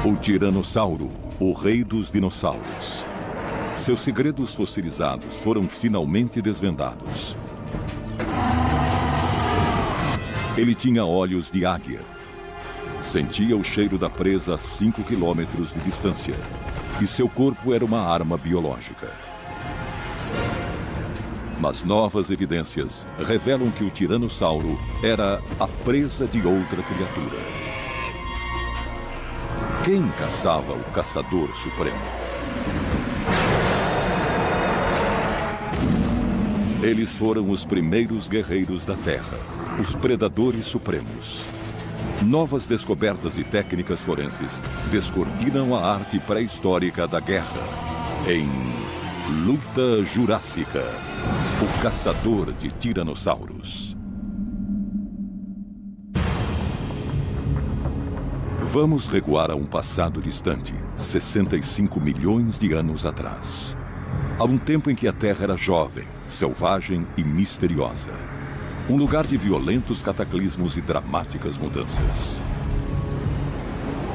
O Tiranossauro, o rei dos dinossauros. Seus segredos fossilizados foram finalmente desvendados. Ele tinha olhos de águia. Sentia o cheiro da presa a 5 quilômetros de distância. E seu corpo era uma arma biológica. Mas novas evidências revelam que o Tiranossauro era a presa de outra criatura. Quem caçava o caçador supremo? Eles foram os primeiros guerreiros da Terra, os predadores supremos. Novas descobertas e técnicas forenses descortinam a arte pré-histórica da guerra em Luta Jurássica, o caçador de tiranossauros. Vamos recuar a um passado distante, 65 milhões de anos atrás. A um tempo em que a Terra era jovem, selvagem e misteriosa. Um lugar de violentos cataclismos e dramáticas mudanças.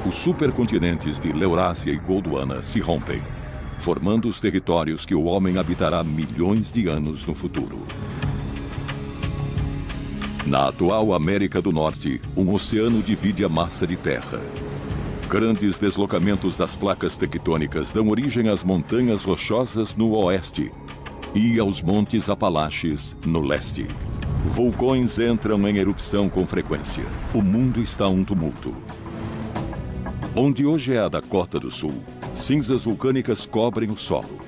Os supercontinentes de Eurásia e Gondwana se rompem, formando os territórios que o homem habitará milhões de anos no futuro. Na atual América do Norte, um oceano divide a massa de terra. Grandes deslocamentos das placas tectônicas dão origem às montanhas rochosas no oeste e aos montes Apalaches no leste. Vulcões entram em erupção com frequência. O mundo está um tumulto. Onde hoje é a Dakota do Sul, cinzas vulcânicas cobrem o solo.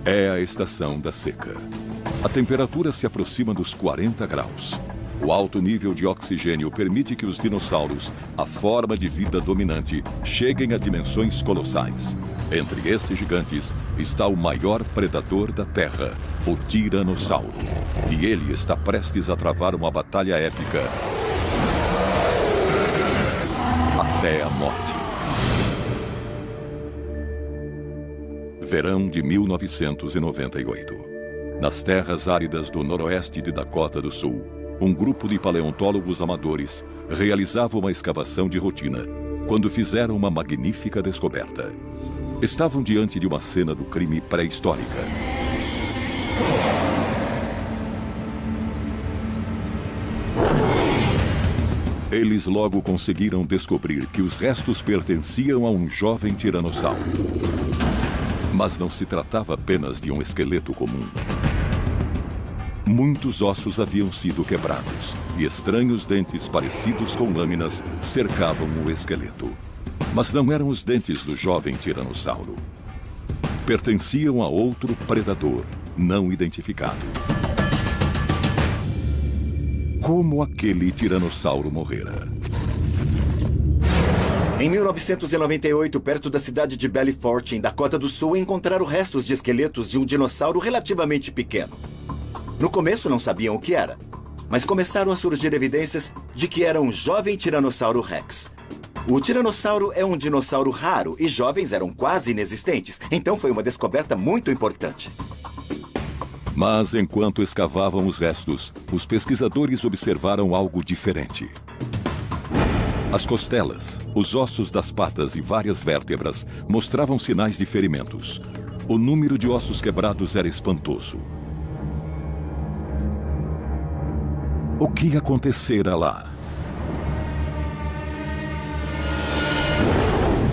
É a estação da seca. A temperatura se aproxima dos 40 graus. O alto nível de oxigênio permite que os dinossauros, a forma de vida dominante, cheguem a dimensões colossais. Entre esses gigantes está o maior predador da Terra, o Tiranossauro. E ele está prestes a travar uma batalha épica até a morte. Verão de 1998. Nas terras áridas do noroeste de Dakota do Sul, um grupo de paleontólogos amadores realizava uma escavação de rotina quando fizeram uma magnífica descoberta. Estavam diante de uma cena do crime pré-histórica. Eles logo conseguiram descobrir que os restos pertenciam a um jovem tiranossauro. Mas não se tratava apenas de um esqueleto comum. Muitos ossos haviam sido quebrados e estranhos dentes parecidos com lâminas cercavam o esqueleto. Mas não eram os dentes do jovem tiranossauro. Pertenciam a outro predador, não identificado. Como aquele tiranossauro morrera? Em 1998, perto da cidade de Belfort, em Dakota do Sul, encontraram restos de esqueletos de um dinossauro relativamente pequeno. No começo não sabiam o que era, mas começaram a surgir evidências de que era um jovem Tiranossauro Rex. O tiranossauro é um dinossauro raro e jovens eram quase inexistentes, então foi uma descoberta muito importante. Mas enquanto escavavam os restos, os pesquisadores observaram algo diferente. As costelas, os ossos das patas e várias vértebras mostravam sinais de ferimentos. O número de ossos quebrados era espantoso. O que acontecera lá?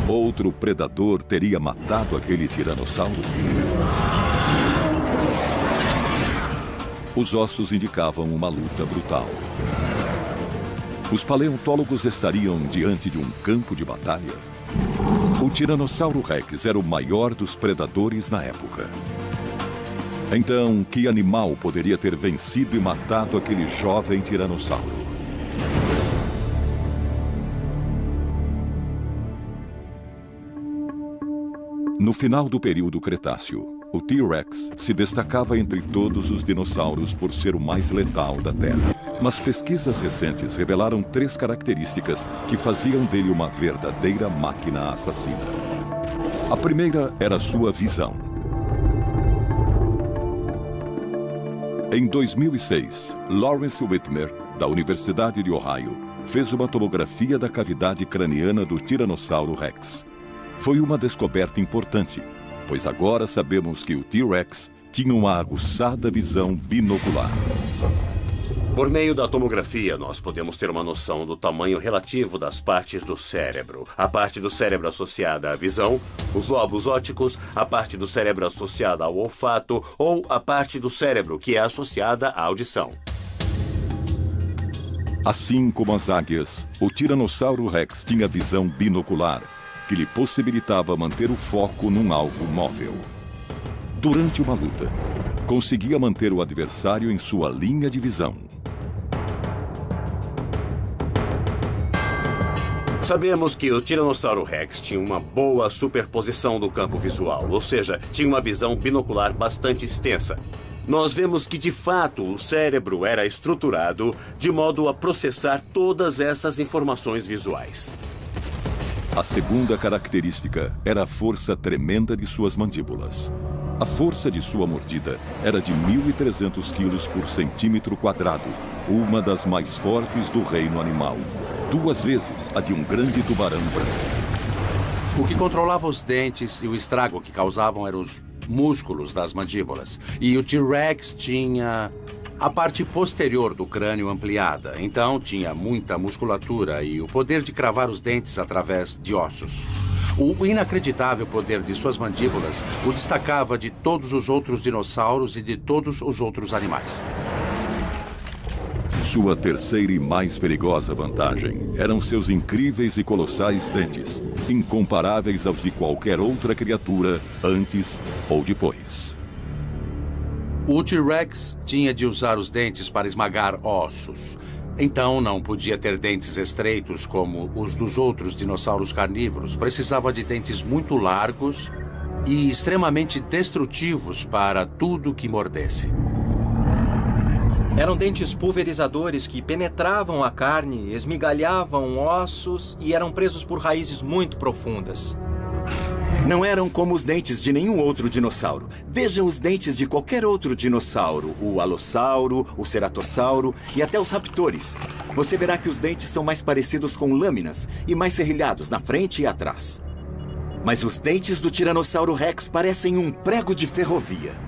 Outro predador teria matado aquele tiranossauro? Os ossos indicavam uma luta brutal. Os paleontólogos estariam diante de um campo de batalha? O Tiranossauro Rex era o maior dos predadores na época. Então, que animal poderia ter vencido e matado aquele jovem tiranossauro? No final do período Cretáceo, o T-Rex se destacava entre todos os dinossauros por ser o mais letal da Terra. Mas pesquisas recentes revelaram 3 características que faziam dele uma verdadeira máquina assassina. A primeira era sua visão. Em 2006, Lawrence Whitmer, da Universidade de Ohio, fez uma tomografia da cavidade craniana do Tiranossauro Rex. Foi uma descoberta importante, pois agora sabemos que o T-Rex tinha uma aguçada visão binocular. Por meio da tomografia, nós podemos ter uma noção do tamanho relativo das partes do cérebro. A parte do cérebro associada à visão, os lobos ópticos, a parte do cérebro associada ao olfato ou a parte do cérebro que é associada à audição. Assim como as águias, o Tiranossauro Rex tinha visão binocular, que lhe possibilitava manter o foco num alvo móvel. Durante uma luta, conseguia manter o adversário em sua linha de visão. Sabemos que o Tiranossauro Rex tinha uma boa superposição do campo visual, ou seja, tinha uma visão binocular bastante extensa. Nós vemos que, de fato, o cérebro era estruturado de modo a processar todas essas informações visuais. A segunda característica era a força tremenda de suas mandíbulas. A força de sua mordida era de 1.300 quilos por centímetro quadrado, uma das mais fortes do reino animal. 2 vezes a de um grande tubarão branco. O que controlava os dentes e o estrago que causavam eram os músculos das mandíbulas. E o T-Rex tinha a parte posterior do crânio ampliada, então tinha muita musculatura e o poder de cravar os dentes através de ossos. O inacreditável poder de suas mandíbulas o destacava de todos os outros dinossauros e de todos os outros animais. Sua terceira e mais perigosa vantagem eram seus incríveis e colossais dentes, incomparáveis aos de qualquer outra criatura antes ou depois. O T-Rex tinha de usar os dentes para esmagar ossos. Então não podia ter dentes estreitos como os dos outros dinossauros carnívoros. Precisava de dentes muito largos e extremamente destrutivos para tudo que mordesse. Eram dentes pulverizadores que penetravam a carne, esmigalhavam ossos e eram presos por raízes muito profundas. Não eram como os dentes de nenhum outro dinossauro. Veja os dentes de qualquer outro dinossauro, o alossauro, o ceratossauro e até os raptores. Você verá que os dentes são mais parecidos com lâminas e mais serrilhados na frente e atrás. Mas os dentes do Tiranossauro Rex parecem um prego de ferrovia.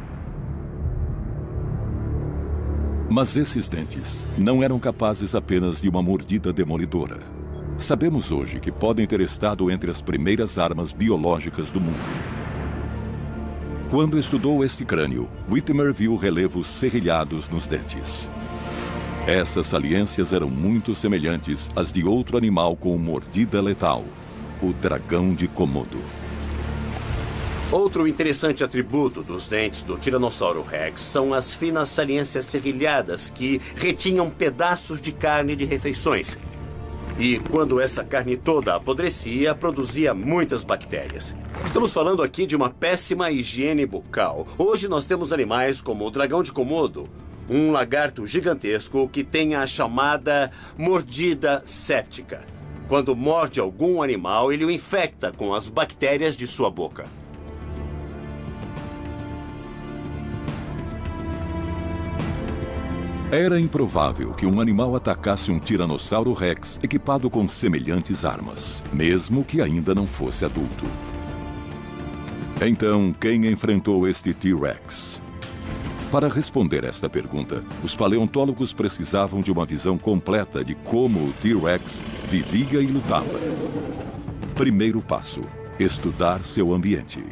Mas esses dentes não eram capazes apenas de uma mordida demolidora. Sabemos hoje que podem ter estado entre as primeiras armas biológicas do mundo. Quando estudou este crânio, Whitmer viu relevos serrilhados nos dentes. Essas saliências eram muito semelhantes às de outro animal com mordida letal, o dragão de Komodo. Outro interessante atributo dos dentes do Tiranossauro Rex são as finas saliências serrilhadas que retinham pedaços de carne de refeições. E quando essa carne toda apodrecia, produzia muitas bactérias. Estamos falando aqui de uma péssima higiene bucal. Hoje nós temos animais como o dragão de Komodo, um lagarto gigantesco que tem a chamada mordida séptica. Quando morde algum animal, ele o infecta com as bactérias de sua boca. Era improvável que um animal atacasse um Tiranossauro Rex equipado com semelhantes armas, mesmo que ainda não fosse adulto. Então, quem enfrentou este T-Rex? Para responder esta pergunta, os paleontólogos precisavam de uma visão completa de como o T-Rex vivia e lutava. Primeiro passo: estudar seu ambiente.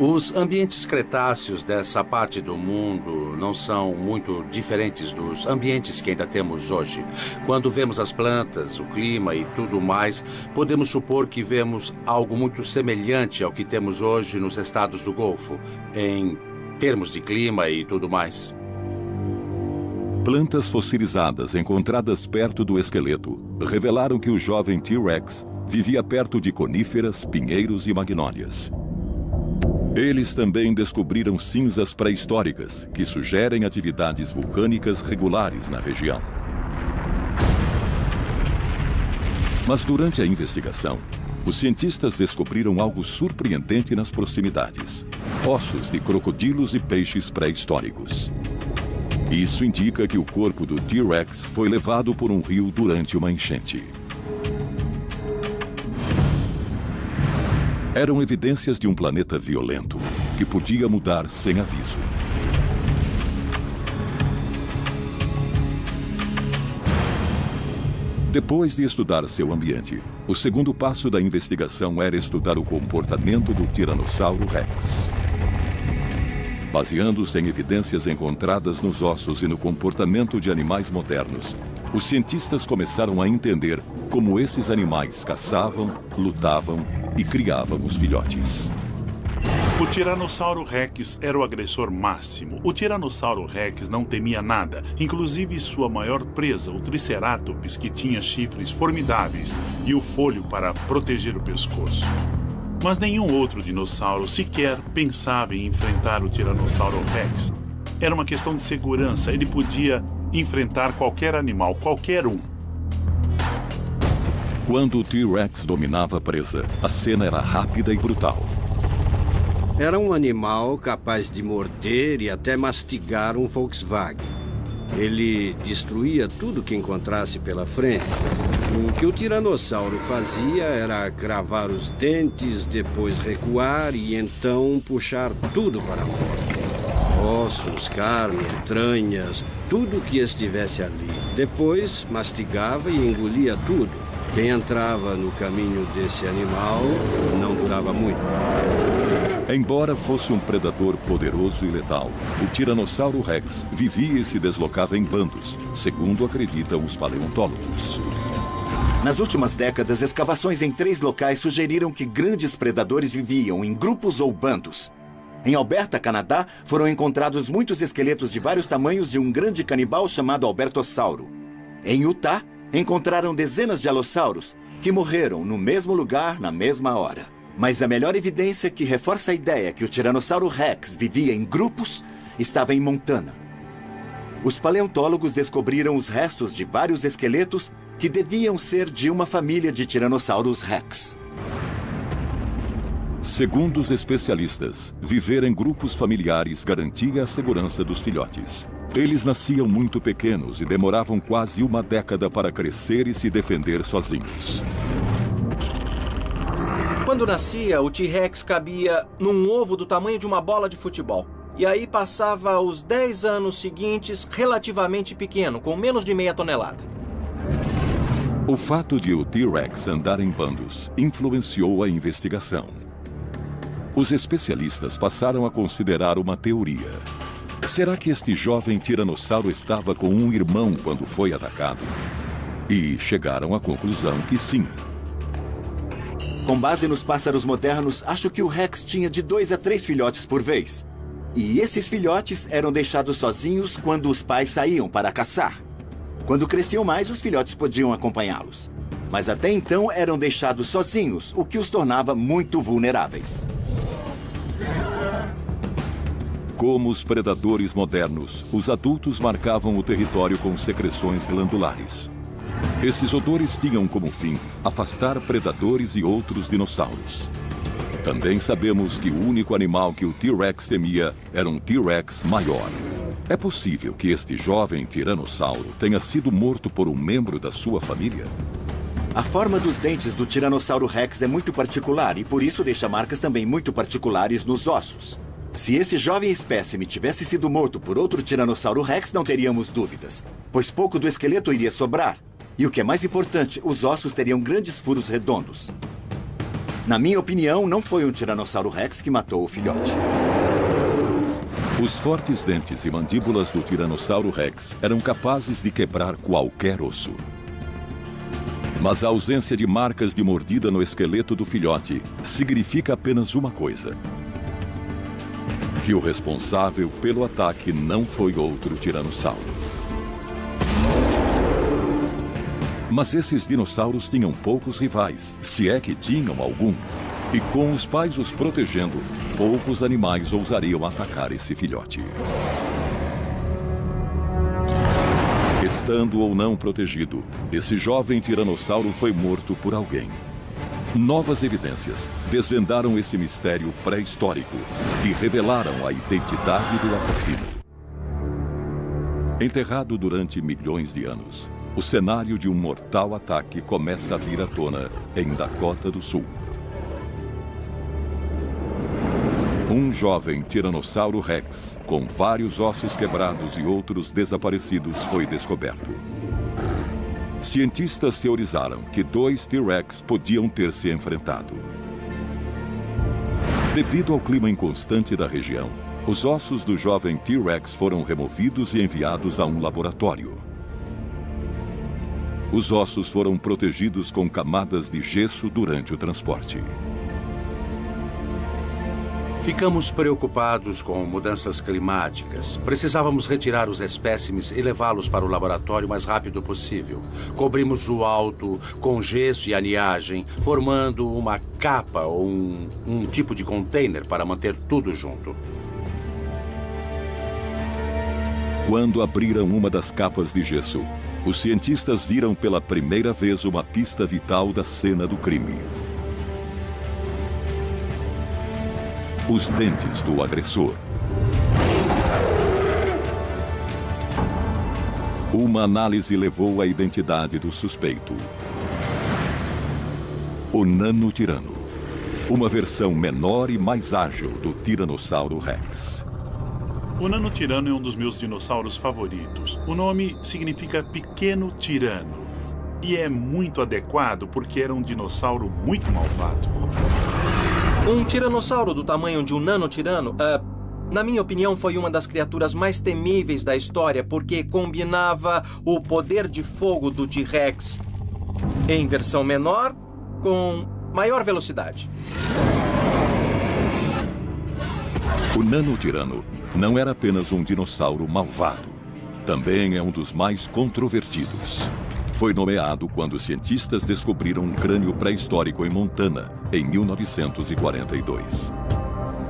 Os ambientes cretáceos dessa parte do mundo não são muito diferentes dos ambientes que ainda temos hoje. Quando vemos as plantas, o clima e tudo mais, podemos supor que vemos algo muito semelhante ao que temos hoje nos estados do Golfo, em termos de clima e tudo mais. Plantas fossilizadas encontradas perto do esqueleto revelaram que o jovem T-Rex vivia perto de coníferas, pinheiros e magnólias. Eles também descobriram cinzas pré-históricas que sugerem atividades vulcânicas regulares na região. Mas durante a investigação, os cientistas descobriram algo surpreendente nas proximidades: ossos de crocodilos e peixes pré-históricos. Isso indica que o corpo do T-Rex foi levado por um rio durante uma enchente. Eram evidências de um planeta violento, que podia mudar sem aviso. Depois de estudar seu ambiente, o segundo passo da investigação era estudar o comportamento do Tiranossauro Rex. Baseando-se em evidências encontradas nos ossos e no comportamento de animais modernos, os cientistas começaram a entender como esses animais caçavam, lutavam e criavam os filhotes. O Tiranossauro Rex era o agressor máximo. O Tiranossauro Rex não temia nada, inclusive sua maior presa, o Triceratops, que tinha chifres formidáveis e o folho para proteger o pescoço. Mas nenhum outro dinossauro sequer pensava em enfrentar o Tiranossauro Rex. Era uma questão de segurança, ele podia enfrentar qualquer animal, qualquer um. Quando o T-Rex dominava a presa, a cena era rápida e brutal. Era um animal capaz de morder e até mastigar um Volkswagen. Ele destruía tudo que encontrasse pela frente. O que o tiranossauro fazia era cravar os dentes, depois recuar e então puxar tudo para fora. Ossos, carne, entranhas, tudo que estivesse ali. Depois mastigava e engolia tudo. Quem entrava no caminho desse animal não durava muito. Embora fosse um predador poderoso e letal, o Tiranossauro Rex vivia e se deslocava em bandos, segundo acreditam os paleontólogos. Nas últimas décadas, escavações em 3 locais sugeriram que grandes predadores viviam em grupos ou bandos. Em Alberta, Canadá, foram encontrados muitos esqueletos de vários tamanhos de um grande canibal chamado Albertossauro. Em Utah, encontraram dezenas de alossauros que morreram no mesmo lugar na mesma hora. Mas a melhor evidência que reforça a ideia que o Tiranossauro Rex vivia em grupos estava em Montana. Os paleontólogos descobriram os restos de vários esqueletos que deviam ser de uma família de Tiranossauros Rex. Segundo os especialistas, viver em grupos familiares garantia a segurança dos filhotes. Eles nasciam muito pequenos e demoravam quase uma década para crescer e se defender sozinhos. Quando nascia, o T-Rex cabia num ovo do tamanho de uma bola de futebol. E aí passava os 10 anos seguintes relativamente pequeno, com menos de meia tonelada. O fato de o T-Rex andar em bandos influenciou a investigação. Os especialistas passaram a considerar uma teoria. Será que este jovem tiranossauro estava com um irmão quando foi atacado? E chegaram à conclusão que sim. Com base nos pássaros modernos, acho que o Rex tinha de 2 a 3 filhotes por vez. E esses filhotes eram deixados sozinhos quando os pais saíam para caçar. Quando cresciam mais, os filhotes podiam acompanhá-los. Mas até então eram deixados sozinhos, o que os tornava muito vulneráveis. Como os predadores modernos, os adultos marcavam o território com secreções glandulares. Esses odores tinham como fim afastar predadores e outros dinossauros. Também sabemos que o único animal que o T-Rex temia era um T-Rex maior. É possível que este jovem tiranossauro tenha sido morto por um membro da sua família? A forma dos dentes do Tiranossauro Rex é muito particular e por isso deixa marcas também muito particulares nos ossos. Se esse jovem espécime tivesse sido morto por outro Tiranossauro Rex, não teríamos dúvidas, pois pouco do esqueleto iria sobrar. E o que é mais importante, os ossos teriam grandes furos redondos. Na minha opinião, não foi um Tiranossauro Rex que matou o filhote. Os fortes dentes e mandíbulas do Tiranossauro Rex eram capazes de quebrar qualquer osso. Mas a ausência de marcas de mordida no esqueleto do filhote significa apenas uma coisa: que o responsável pelo ataque não foi outro tiranossauro. Mas esses dinossauros tinham poucos rivais, se é que tinham algum. E com os pais os protegendo, poucos animais ousariam atacar esse filhote. Estando ou não protegido, esse jovem tiranossauro foi morto por alguém. Novas evidências desvendaram esse mistério pré-histórico e revelaram a identidade do assassino. Enterrado durante milhões de anos, o cenário de um mortal ataque começa a vir à tona em Dakota do Sul. Um jovem Tiranossauro Rex, com vários ossos quebrados e outros desaparecidos, foi descoberto. Cientistas teorizaram que 2 T-Rex podiam ter se enfrentado. Devido ao clima inconstante da região, os ossos do jovem T-Rex foram removidos e enviados a um laboratório. Os ossos foram protegidos com camadas de gesso durante o transporte. Ficamos preocupados com mudanças climáticas. Precisávamos retirar os espécimes e levá-los para o laboratório o mais rápido possível. Cobrimos o alto com gesso e aniagem, formando uma capa ou um tipo de container para manter tudo junto. Quando abriram uma das capas de gesso, os cientistas viram pela primeira vez uma pista vital da cena do crime. Os dentes do agressor. Uma análise levou à identidade do suspeito. O Nanotirano. Uma versão menor e mais ágil do Tiranossauro Rex. O Nanotirano é um dos meus dinossauros favoritos. O nome significa pequeno tirano. E é muito adequado porque era um dinossauro muito malvado. Um tiranossauro do tamanho de um nanotirano, na minha opinião, foi uma das criaturas mais temíveis da história porque combinava o poder de fogo do T-Rex em versão menor com maior velocidade. O Nanotirano não era apenas um dinossauro malvado. Também é um dos mais controvertidos. Foi nomeado quando cientistas descobriram um crânio pré-histórico em Montana, em 1942.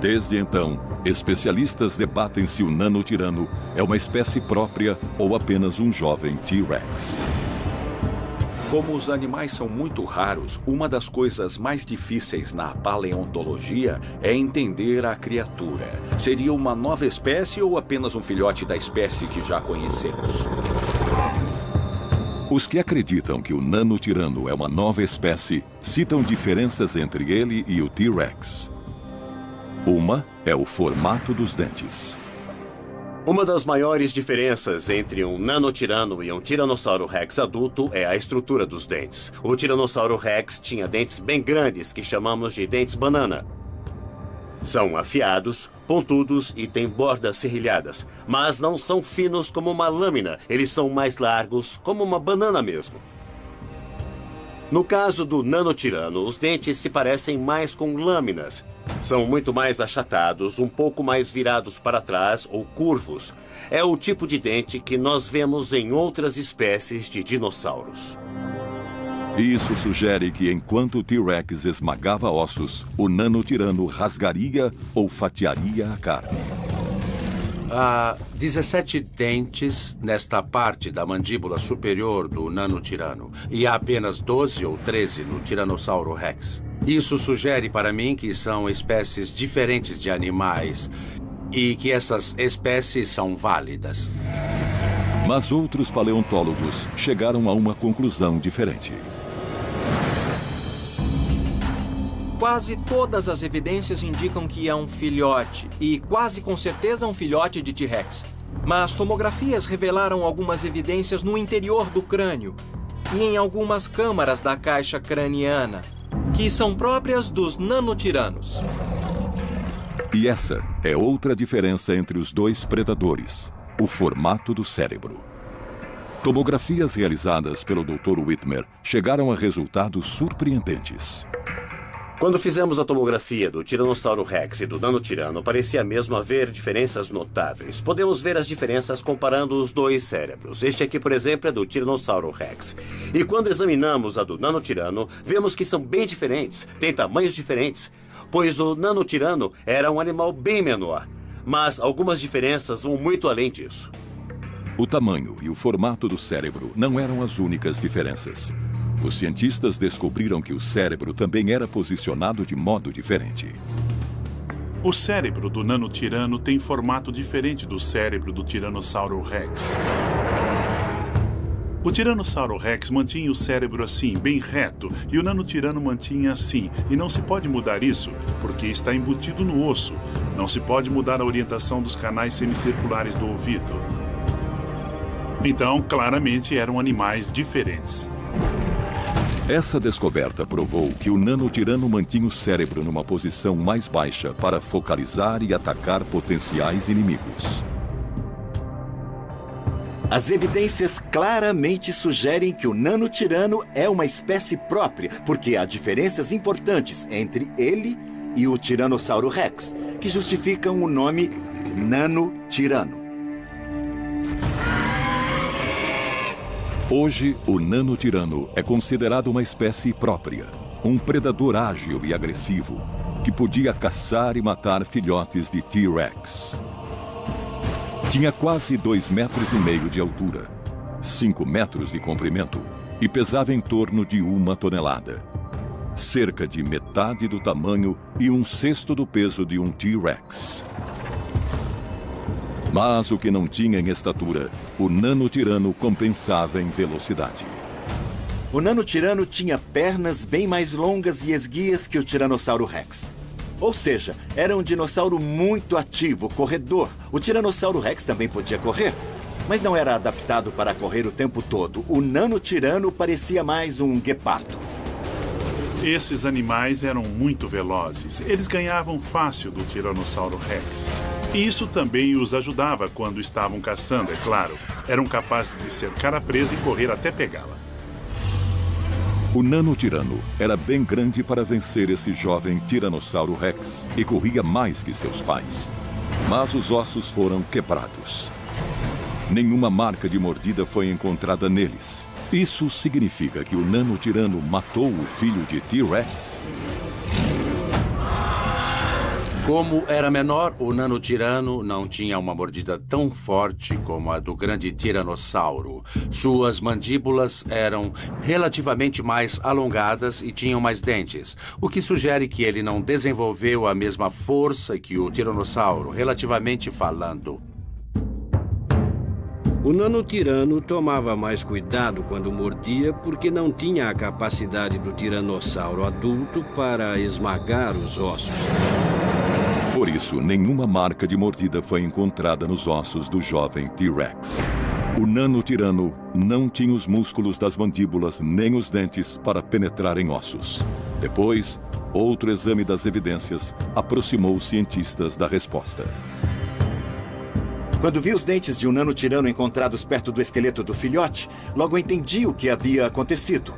Desde então, especialistas debatem se o Nanotirano é uma espécie própria ou apenas um jovem T-Rex. Como os animais são muito raros, uma das coisas mais difíceis na paleontologia é entender a criatura. Seria uma nova espécie ou apenas um filhote da espécie que já conhecemos? Os que acreditam que o Nanotirano é uma nova espécie citam diferenças entre ele e o T-Rex. Uma é o formato dos dentes. Uma das maiores diferenças entre um Nanotirano e um Tiranossauro Rex adulto é a estrutura dos dentes. O Tiranossauro Rex tinha dentes bem grandes, que chamamos de dentes banana. São afiados, pontudos e têm bordas serrilhadas, mas não são finos como uma lâmina, eles são mais largos, como uma banana mesmo. No caso do Nanotirano, os dentes se parecem mais com lâminas. São muito mais achatados, um pouco mais virados para trás ou curvos. É o tipo de dente que nós vemos em outras espécies de dinossauros. Isso sugere que enquanto o T-Rex esmagava ossos, o Nanotirano rasgaria ou fatiaria a carne. Há 17 dentes nesta parte da mandíbula superior do Nanotirano e há apenas 12 ou 13 no Tiranossauro Rex. Isso sugere para mim que são espécies diferentes de animais e que essas espécies são válidas. Mas outros paleontólogos chegaram a uma conclusão diferente. Quase todas as evidências indicam que é um filhote, e quase com certeza um filhote de T-Rex. Mas tomografias revelaram algumas evidências no interior do crânio e em algumas câmaras da caixa craniana, que são próprias dos nanotiranos. E essa é outra diferença entre os dois predadores: o formato do cérebro. Tomografias realizadas pelo Dr. Whitmer chegaram a resultados surpreendentes. Quando fizemos a tomografia do Tiranossauro Rex e do Nanotirano, parecia mesmo haver diferenças notáveis. Podemos ver as diferenças comparando os dois cérebros. Este aqui, por exemplo, é do Tiranossauro Rex. E quando examinamos a do Nanotirano, vemos que são bem diferentes, têm tamanhos diferentes, pois o Nanotirano era um animal bem menor. Mas algumas diferenças vão muito além disso. O tamanho e o formato do cérebro não eram as únicas diferenças. Os cientistas descobriram que o cérebro também era posicionado de modo diferente. O cérebro do nanotirano tem formato diferente do cérebro do Tiranossauro Rex. O Tiranossauro Rex mantinha o cérebro assim, bem reto, e o nanotirano mantinha assim, e não se pode mudar isso, porque está embutido no osso. Não se pode mudar a orientação dos canais semicirculares do ouvido. Então, claramente, eram animais diferentes. Essa descoberta provou que o nanotirano mantinha o cérebro numa posição mais baixa para focalizar e atacar potenciais inimigos. As evidências claramente sugerem que o nanotirano é uma espécie própria, porque há diferenças importantes entre ele e o Tiranossauro Rex, que justificam o nome nanotirano. Hoje, o nanotirano é considerado uma espécie própria, um predador ágil e agressivo, que podia caçar e matar filhotes de T-Rex. Tinha quase 2,5 metros de altura, 5 metros de comprimento e pesava em torno de 1 tonelada. Cerca de metade do tamanho e 1/6 do peso de um T-Rex. Mas o que não tinha em estatura, o nanotirano compensava em velocidade. O nanotirano tinha pernas bem mais longas e esguias que o Tiranossauro Rex. Ou seja, era um dinossauro muito ativo, corredor. O Tiranossauro Rex também podia correr, mas não era adaptado para correr o tempo todo. O nanotirano parecia mais um guepardo. Esses animais eram muito velozes. Eles ganhavam fácil do Tiranossauro Rex. E isso também os ajudava quando estavam caçando, é claro. Eram capazes de cercar a presa e correr até pegá-la. O nanotirano era bem grande para vencer esse jovem Tiranossauro Rex e corria mais que seus pais. Mas os ossos foram quebrados. Nenhuma marca de mordida foi encontrada neles. Isso significa que o nanotirano matou o filho de T-Rex? Como era menor, o nanotirano não tinha uma mordida tão forte como a do grande tiranossauro. Suas mandíbulas eram relativamente mais alongadas e tinham mais dentes, o que sugere que ele não desenvolveu a mesma força que o tiranossauro, relativamente falando. O nanotirano tomava mais cuidado quando mordia porque não tinha a capacidade do tiranossauro adulto para esmagar os ossos. Por isso, nenhuma marca de mordida foi encontrada nos ossos do jovem T-Rex. O nanotirano não tinha os músculos das mandíbulas nem os dentes para penetrar em ossos. Depois, outro exame das evidências aproximou os cientistas da resposta. Quando vi os dentes de um nanotirano encontrados perto do esqueleto do filhote, logo entendi o que havia acontecido.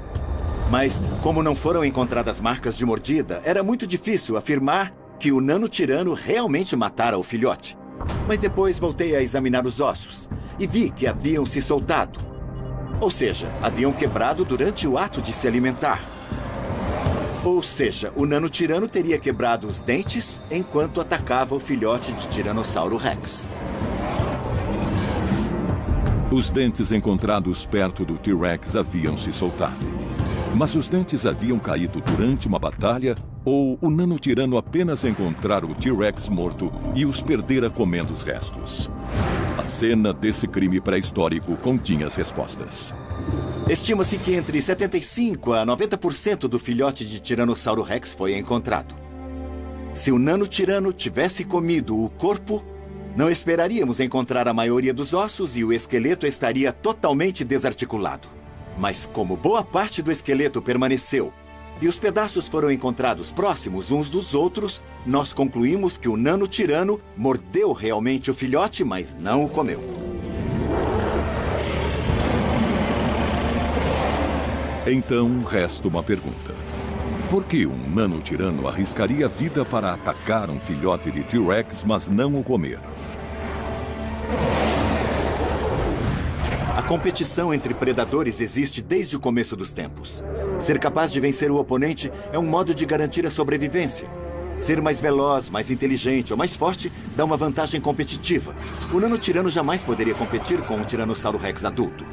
Mas, como não foram encontradas marcas de mordida, era muito difícil afirmar que o nanotirano realmente matara o filhote. Mas depois voltei a examinar os ossos e vi que haviam se soltado. Ou seja, haviam quebrado durante o ato de se alimentar. Ou seja, o nanotirano teria quebrado os dentes enquanto atacava o filhote de Tiranossauro Rex. Os dentes encontrados perto do T-Rex haviam se soltado. Mas os dentes haviam caído durante uma batalha ou o nanotirano apenas encontrara o T-Rex morto e os perdera comendo os restos? A cena desse crime pré-histórico continha as respostas. Estima-se que entre 75% a 90% do filhote de Tiranossauro Rex foi encontrado. Se o nanotirano tivesse comido o corpo, não esperaríamos encontrar a maioria dos ossos e o esqueleto estaria totalmente desarticulado. Mas como boa parte do esqueleto permaneceu e os pedaços foram encontrados próximos uns dos outros, nós concluímos que o nanotirano mordeu realmente o filhote, mas não o comeu. Então, resta uma pergunta. Por que um nanotirano arriscaria a vida para atacar um filhote de T-Rex, mas não o comer? A competição entre predadores existe desde o começo dos tempos. Ser capaz de vencer o oponente é um modo de garantir a sobrevivência. Ser mais veloz, mais inteligente ou mais forte dá uma vantagem competitiva. O nanotirano jamais poderia competir com um Tiranossauro Rex adulto.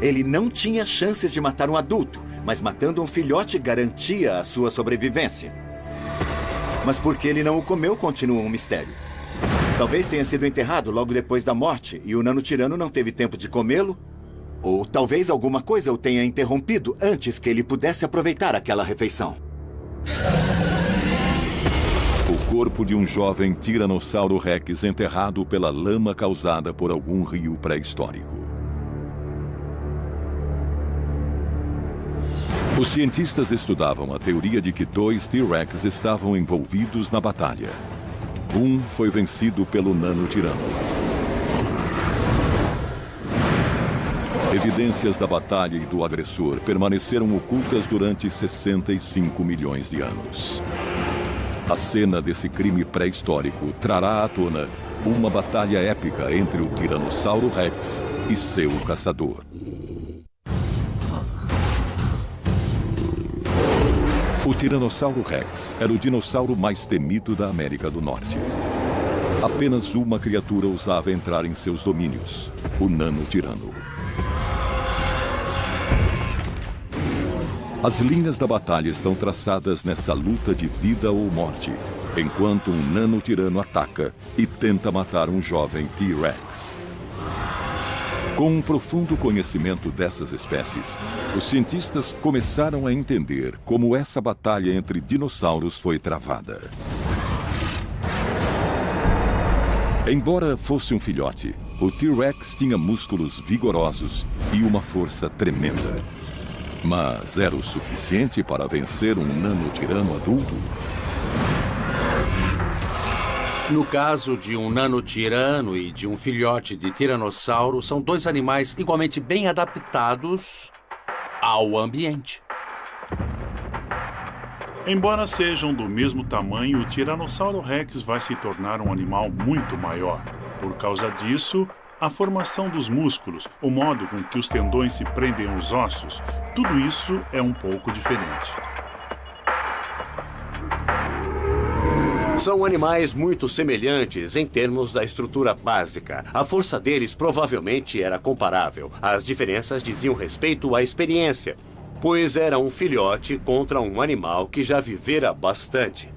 Ele não tinha chances de matar um adulto, mas matando um filhote garantia a sua sobrevivência. Mas por que ele não o comeu continua um mistério. Talvez tenha sido enterrado logo depois da morte e o nano-tirano não teve tempo de comê-lo. Ou talvez alguma coisa o tenha interrompido antes que ele pudesse aproveitar aquela refeição. O corpo de um jovem Tiranossauro Rex enterrado pela lama causada por algum rio pré-histórico. Os cientistas estudavam a teoria de que 2 T-Rex estavam envolvidos na batalha. Um foi vencido pelo nano-tirano. Evidências da batalha e do agressor permaneceram ocultas durante 65 milhões de anos. A cena desse crime pré-histórico trará à tona uma batalha épica entre o Tiranossauro Rex e seu caçador. O Tiranossauro Rex era o dinossauro mais temido da América do Norte. Apenas uma criatura ousava entrar em seus domínios: o nano-tirano. As linhas da batalha estão traçadas nessa luta de vida ou morte, enquanto um nano-tirano ataca e tenta matar um jovem T-Rex. Com um profundo conhecimento dessas espécies, os cientistas começaram a entender como essa batalha entre dinossauros foi travada. Embora fosse um filhote, o T-Rex tinha músculos vigorosos e uma força tremenda. Mas era o suficiente para vencer um nano-tirano adulto? No caso de um nano-tirano e de um filhote de tiranossauro, são 2 animais igualmente bem adaptados ao ambiente. Embora sejam do mesmo tamanho, o Tiranossauro Rex vai se tornar um animal muito maior. Por causa disso, a formação dos músculos, o modo com que os tendões se prendem aos ossos, tudo isso é um pouco diferente. São animais muito semelhantes em termos da estrutura básica. A força deles provavelmente era comparável. As diferenças diziam respeito à experiência, pois era um filhote contra um animal que já vivera bastante.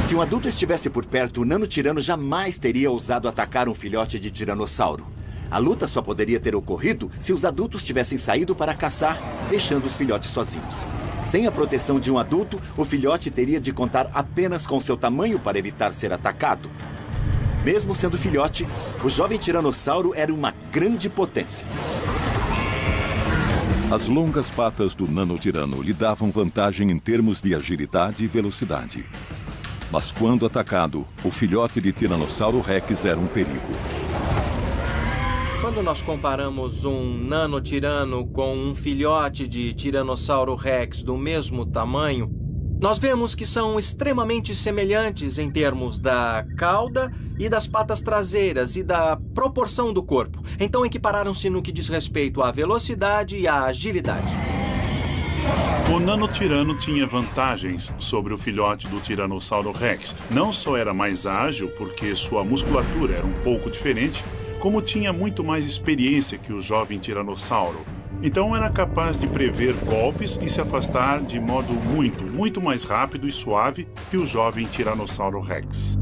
Se um adulto estivesse por perto, o nano-tirano jamais teria ousado atacar um filhote de tiranossauro. A luta só poderia ter ocorrido se os adultos tivessem saído para caçar, deixando os filhotes sozinhos. Sem a proteção de um adulto, o filhote teria de contar apenas com seu tamanho para evitar ser atacado. Mesmo sendo filhote, o jovem tiranossauro era uma grande potência. As longas patas do nano-tirano lhe davam vantagem em termos de agilidade e velocidade. Mas quando atacado, o filhote de Tiranossauro Rex era um perigo. Quando nós comparamos um nano-tirano com um filhote de Tiranossauro Rex do mesmo tamanho, nós vemos que são extremamente semelhantes em termos da cauda e das patas traseiras e da proporção do corpo. Então equipararam-se no que diz respeito à velocidade e à agilidade. O nano-tirano tinha vantagens sobre o filhote do Tiranossauro Rex. Não só era mais ágil, porque sua musculatura era um pouco diferente, como tinha muito mais experiência que o jovem tiranossauro. Então era capaz de prever golpes e se afastar de modo muito mais rápido e suave que o jovem Tiranossauro Rex.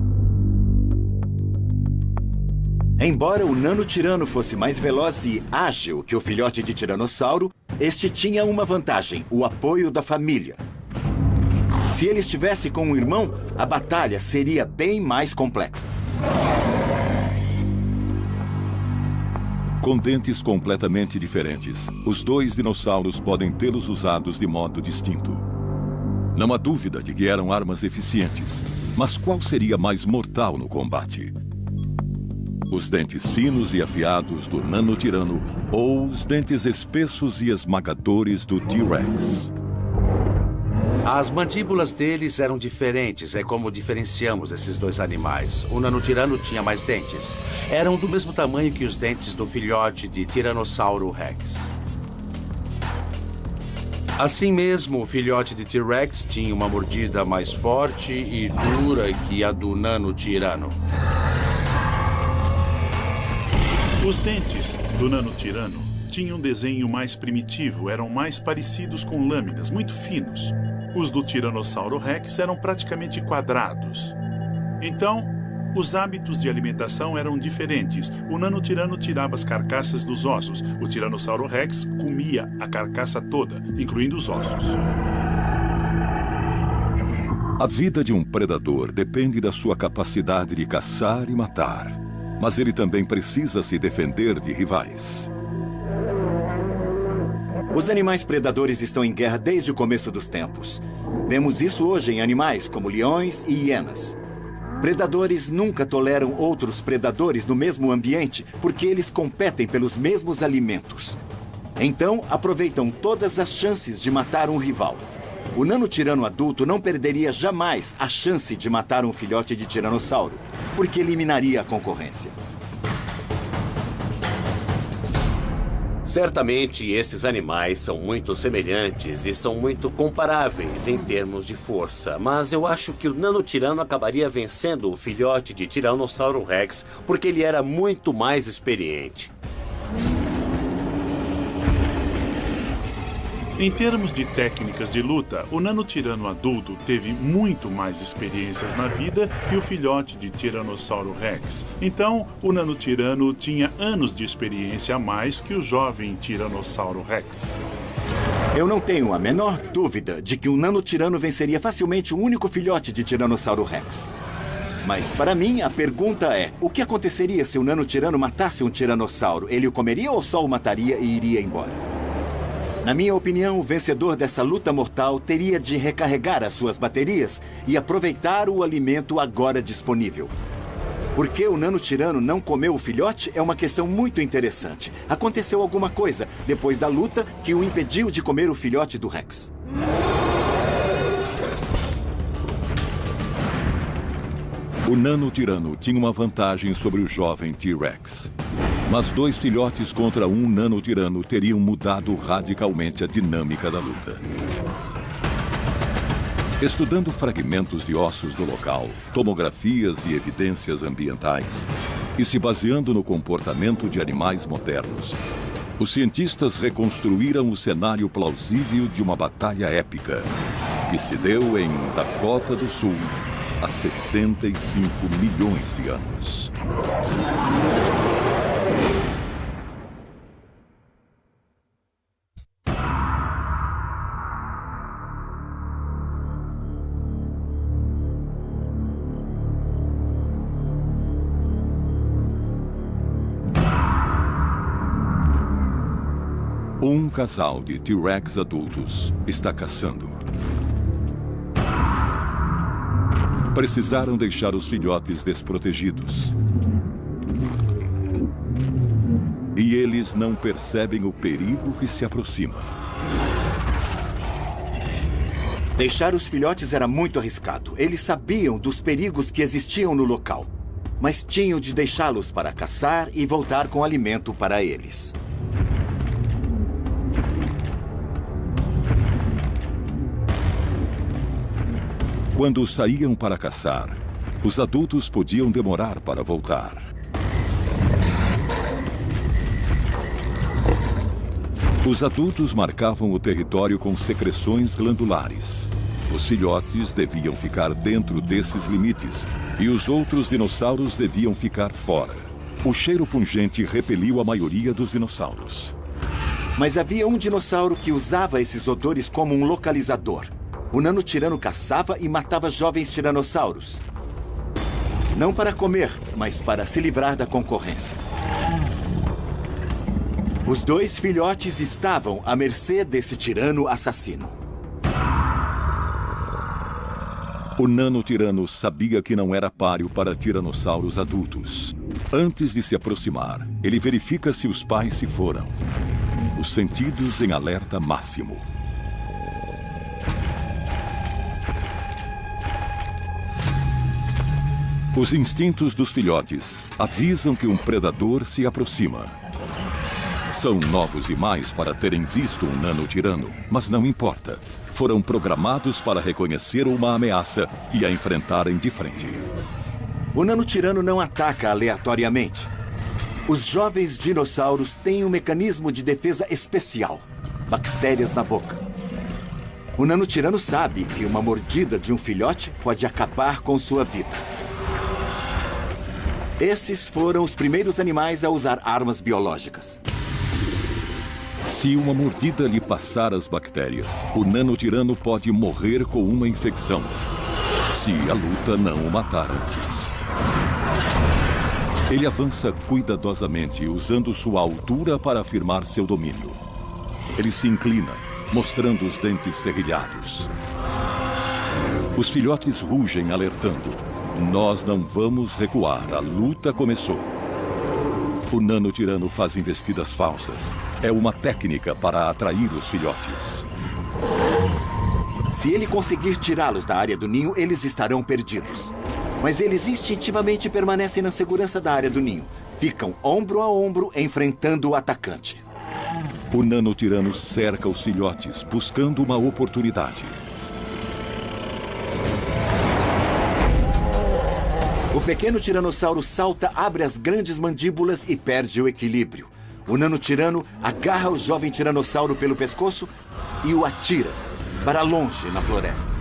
Embora o nano-tirano fosse mais veloz e ágil que o filhote de tiranossauro, este tinha uma vantagem: o apoio da família. Se ele estivesse com um irmão, a batalha seria bem mais complexa. Com dentes completamente diferentes, os 2 dinossauros podem tê-los usados de modo distinto. Não há dúvida de que eram armas eficientes, mas qual seria mais mortal no combate? Os dentes finos e afiados do nano-tirano ou os dentes espessos e esmagadores do T-Rex? As mandíbulas deles eram diferentes, é como diferenciamos esses 2 animais. O nano-tirano tinha mais dentes. Eram do mesmo tamanho que os dentes do filhote de Tiranossauro Rex. Assim mesmo, o filhote de T-Rex tinha uma mordida mais forte e dura que a do nano-tirano. Os dentes do nano-tirano tinham um desenho mais primitivo, eram mais parecidos com lâminas, muito finos. Os do Tiranossauro Rex eram praticamente quadrados. Então, os hábitos de alimentação eram diferentes. O nanotirano tirava as carcaças dos ossos. O Tiranossauro Rex comia a carcaça toda, incluindo os ossos. A vida de um predador depende da sua capacidade de caçar e matar. Mas ele também precisa se defender de rivais. Os animais predadores estão em guerra desde o começo dos tempos. Vemos isso hoje em animais como leões e hienas. Predadores nunca toleram outros predadores no mesmo ambiente porque eles competem pelos mesmos alimentos. Então, aproveitam todas as chances de matar um rival. O nanotirano adulto não perderia jamais a chance de matar um filhote de tiranossauro, porque eliminaria a concorrência. Certamente, esses animais são muito semelhantes e são muito comparáveis em termos de força, mas eu acho que o nanotirano acabaria vencendo o filhote de Tiranossauro Rex porque ele era muito mais experiente. Em termos de técnicas de luta, o nanotirano adulto teve muito mais experiências na vida que o filhote de Tiranossauro Rex. Então, o nanotirano tinha anos de experiência a mais que o jovem Tiranossauro Rex. Eu não tenho a menor dúvida de que um nanotirano venceria facilmente o único filhote de Tiranossauro Rex. Mas, para mim, a pergunta é: o que aconteceria se o nanotirano matasse um tiranossauro? Ele o comeria ou só o mataria e iria embora? Na minha opinião, o vencedor dessa luta mortal teria de recarregar as suas baterias e aproveitar o alimento agora disponível. Por que o nanotirano não comeu o filhote é uma questão muito interessante. Aconteceu alguma coisa depois da luta que o impediu de comer o filhote do Rex. O nanotirano tinha uma vantagem sobre o jovem T-Rex. Mas 2 filhotes contra um nanotirano teriam mudado radicalmente a dinâmica da luta. Estudando fragmentos de ossos do local, tomografias e evidências ambientais, e se baseando no comportamento de animais modernos, os cientistas reconstruíram o cenário plausível de uma batalha épica que se deu em Dakota do Sul há 65 milhões de anos. Um casal de T-Rex adultos está caçando. Precisaram deixar os filhotes desprotegidos. E eles não percebem o perigo que se aproxima. Deixar os filhotes era muito arriscado. Eles sabiam dos perigos que existiam no local, mas tinham de deixá-los para caçar e voltar com alimento para eles. Quando saíam para caçar, os adultos podiam demorar para voltar. Os adultos marcavam o território com secreções glandulares. Os filhotes deviam ficar dentro desses limites e os outros dinossauros deviam ficar fora. O cheiro pungente repeliu a maioria dos dinossauros. Mas havia um dinossauro que usava esses odores como um localizador. O nanotirano caçava e matava jovens tiranossauros. Não para comer, mas para se livrar da concorrência. Os 2 filhotes estavam à mercê desse tirano assassino. O nanotirano sabia que não era páreo para tiranossauros adultos. Antes de se aproximar, ele verifica se os pais se foram. Os sentidos em alerta máximo. Os instintos dos filhotes avisam que um predador se aproxima. São novos demais para terem visto um nanotirano, mas não importa. Foram programados para reconhecer uma ameaça e a enfrentarem de frente. O nanotirano não ataca aleatoriamente. Os jovens dinossauros têm um mecanismo de defesa especial: bactérias na boca. O nanotirano sabe que uma mordida de um filhote pode acabar com sua vida. Esses foram os primeiros animais a usar armas biológicas. Se uma mordida lhe passar as bactérias, o nanotirano pode morrer com uma infecção, se a luta não o matar antes. Ele avança cuidadosamente, usando sua altura para afirmar seu domínio. Ele se inclina, mostrando os dentes serrilhados. Os filhotes rugem, alertando. Nós não vamos recuar, a luta começou. O nanotirano faz investidas falsas. É uma técnica para atrair os filhotes. Se ele conseguir tirá-los da área do ninho, eles estarão perdidos. Mas eles instintivamente permanecem na segurança da área do ninho. Ficam ombro a ombro, enfrentando o atacante. O nanotirano cerca os filhotes, buscando uma oportunidade. O pequeno tiranossauro salta, abre as grandes mandíbulas e perde o equilíbrio. O nanotirano agarra o jovem tiranossauro pelo pescoço e o atira para longe na floresta.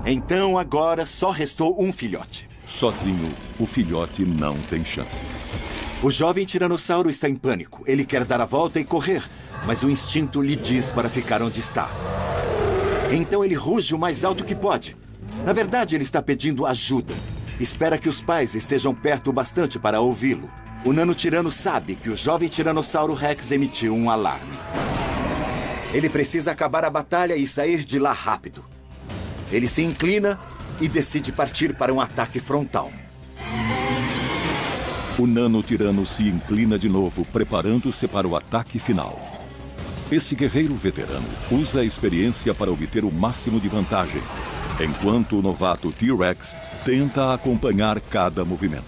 Então, agora, só restou um filhote. Sozinho, o filhote não tem chances. O jovem tiranossauro está em pânico. Ele quer dar a volta e correr, mas o instinto lhe diz para ficar onde está. Então ele ruge o mais alto que pode. Na verdade, ele está pedindo ajuda. Espera que os pais estejam perto o bastante para ouvi-lo. O nanotirano sabe que o jovem tiranossauro Rex emitiu um alarme. Ele precisa acabar a batalha e sair de lá rápido. Ele se inclina e decide partir para um ataque frontal. O nanotirano se inclina de novo, preparando-se para o ataque final. Esse guerreiro veterano usa a experiência para obter o máximo de vantagem, enquanto o novato T-Rex tenta acompanhar cada movimento.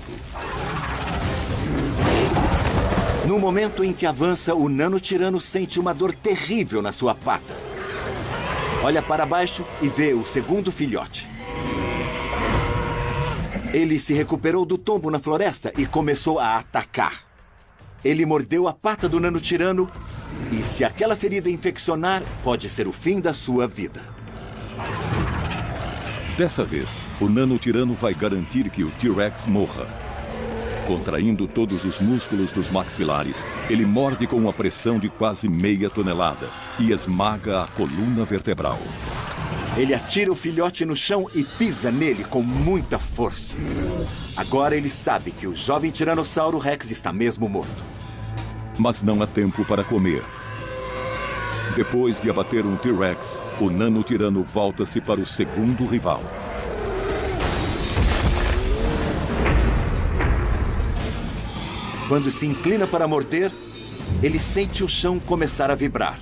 No momento em que avança, o nanotirano sente uma dor terrível na sua pata. Olha para baixo e vê o segundo filhote. Ele se recuperou do tombo na floresta e começou a atacar. Ele mordeu a pata do nanotirano e, se aquela ferida infeccionar, pode ser o fim da sua vida. Dessa vez, o nanotirano vai garantir que o T-Rex morra. Contraindo todos os músculos dos maxilares, ele morde com uma pressão de quase meia tonelada e esmaga a coluna vertebral. Ele atira o filhote no chão e pisa nele com muita força. Agora ele sabe que o jovem tiranossauro Rex está mesmo morto. Mas não há tempo para comer. Depois de abater um T-Rex, o nanotirano volta-se para o segundo rival. Quando se inclina para morder, ele sente o chão começar a vibrar.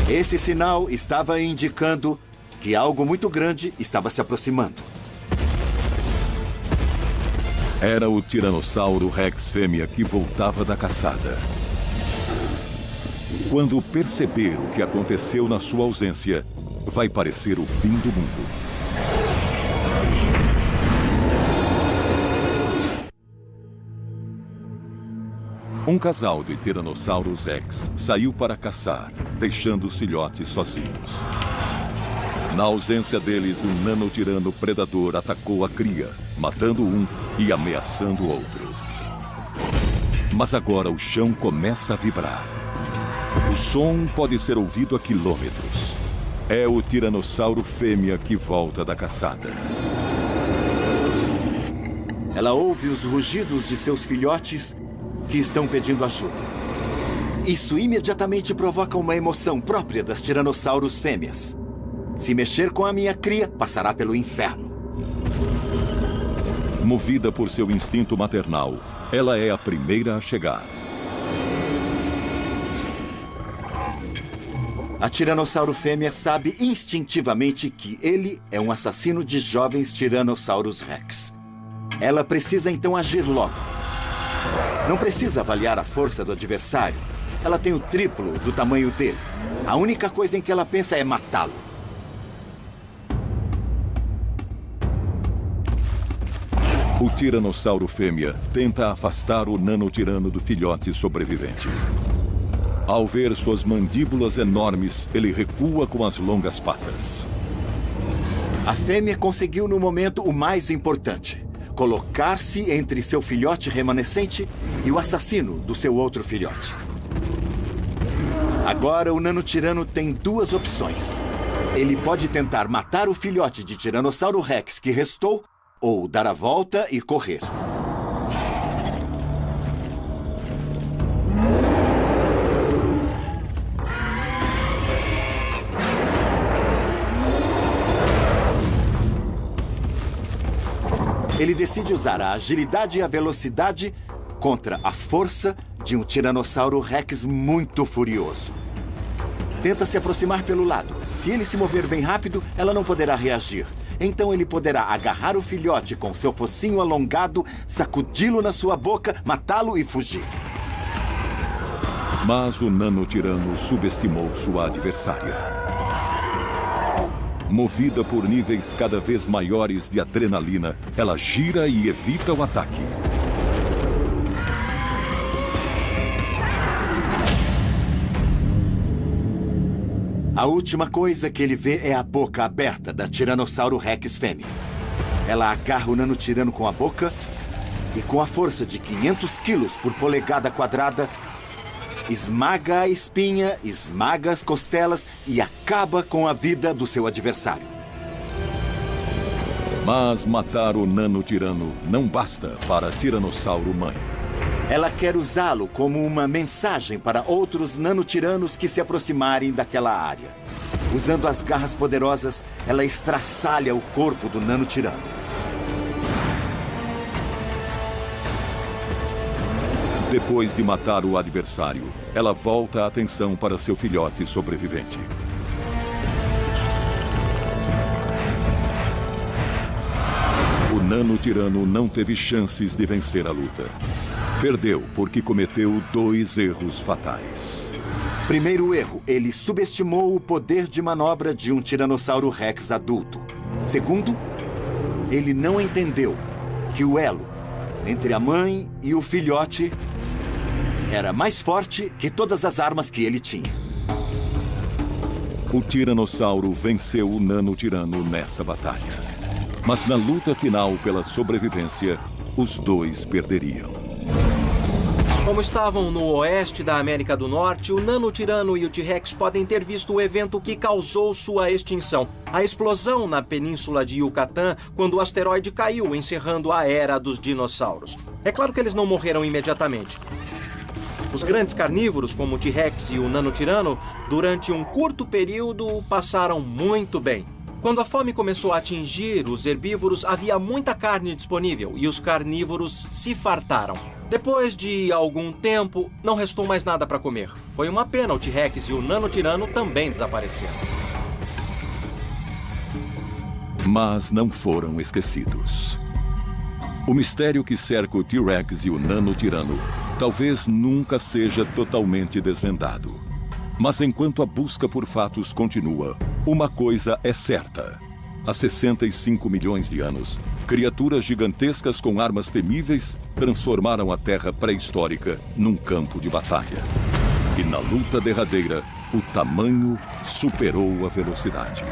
Esse sinal estava indicando que algo muito grande estava se aproximando. Era o Tiranossauro Rex fêmea que voltava da caçada. Quando perceber o que aconteceu na sua ausência, vai parecer o fim do mundo. Um casal de Tiranossauros Rex saiu para caçar, deixando os filhotes sozinhos. Na ausência deles, um nanotirano predador atacou a cria, matando um e ameaçando o outro. Mas agora o chão começa a vibrar. O som pode ser ouvido a quilômetros. É o tiranossauro fêmea que volta da caçada. Ela ouve os rugidos de seus filhotes que estão pedindo ajuda. Isso imediatamente provoca uma emoção própria das tiranossauros fêmeas. Se mexer com a minha cria, passará pelo inferno. Movida por seu instinto maternal, ela é a primeira a chegar. A tiranossauro fêmea sabe instintivamente que ele é um assassino de jovens tiranossauros Rex. Ela precisa então agir logo. Não precisa avaliar a força do adversário. Ela tem o triplo do tamanho dele. A única coisa em que ela pensa é matá-lo. O tiranossauro fêmea tenta afastar o nanotirano do filhote sobrevivente. Ao ver suas mandíbulas enormes, ele recua com as longas patas. A fêmea conseguiu no momento o mais importante: colocar-se entre seu filhote remanescente e o assassino do seu outro filhote. Agora o nanotirano tem duas opções. Ele pode tentar matar o filhote de Tiranossauro Rex que restou, ou dar a volta e correr. Ele decide usar a agilidade e a velocidade contra a força de um Tiranossauro Rex muito furioso. Tenta se aproximar pelo lado. Se ele se mover bem rápido, ela não poderá reagir. Então ele poderá agarrar o filhote com seu focinho alongado, sacudi-lo na sua boca, matá-lo e fugir. Mas o nanotirano subestimou sua adversária. Movida por níveis cada vez maiores de adrenalina, ela gira e evita o ataque. A última coisa que ele vê é a boca aberta da Tiranossauro Rex fêmea. Ela agarra o nanotirano com a boca e, com a força de 500 quilos por polegada quadrada, esmaga a espinha, esmaga as costelas e acaba com a vida do seu adversário. Mas matar o nanotirano não basta para a Tiranossauro Mãe. Ela quer usá-lo como uma mensagem para outros nanotiranos que se aproximarem daquela área. Usando as garras poderosas, ela estraçalha o corpo do nanotirano. Depois de matar o adversário, ela volta a atenção para seu filhote sobrevivente. O nanotirano não teve chances de vencer a luta. Perdeu porque cometeu 2 erros fatais. Primeiro erro, ele subestimou o poder de manobra de um Tiranossauro Rex adulto. Segundo, ele não entendeu que o elo entre a mãe e o filhote era mais forte que todas as armas que ele tinha. O tiranossauro venceu o nanotirano nessa batalha. Mas na luta final pela sobrevivência, os dois perderiam. Como estavam no oeste da América do Norte, o nanotirano e o T-Rex podem ter visto o evento que causou sua extinção. A explosão na península de Yucatán, quando o asteroide caiu, encerrando a era dos dinossauros. É claro que eles não morreram imediatamente. Os grandes carnívoros, como o T-Rex e o nanotirano, durante um curto período passaram muito bem. Quando a fome começou a atingir os herbívoros, havia muita carne disponível e os carnívoros se fartaram. Depois de algum tempo, não restou mais nada para comer. Foi uma pena o T-Rex e o nanotirano também desapareceram. Mas não foram esquecidos. O mistério que cerca o T-Rex e o nanotirano talvez nunca seja totalmente desvendado. Mas enquanto a busca por fatos continua, uma coisa é certa. Há 65 milhões de anos, criaturas gigantescas com armas temíveis transformaram a Terra pré-histórica num campo de batalha. E na luta derradeira, o tamanho superou a velocidade.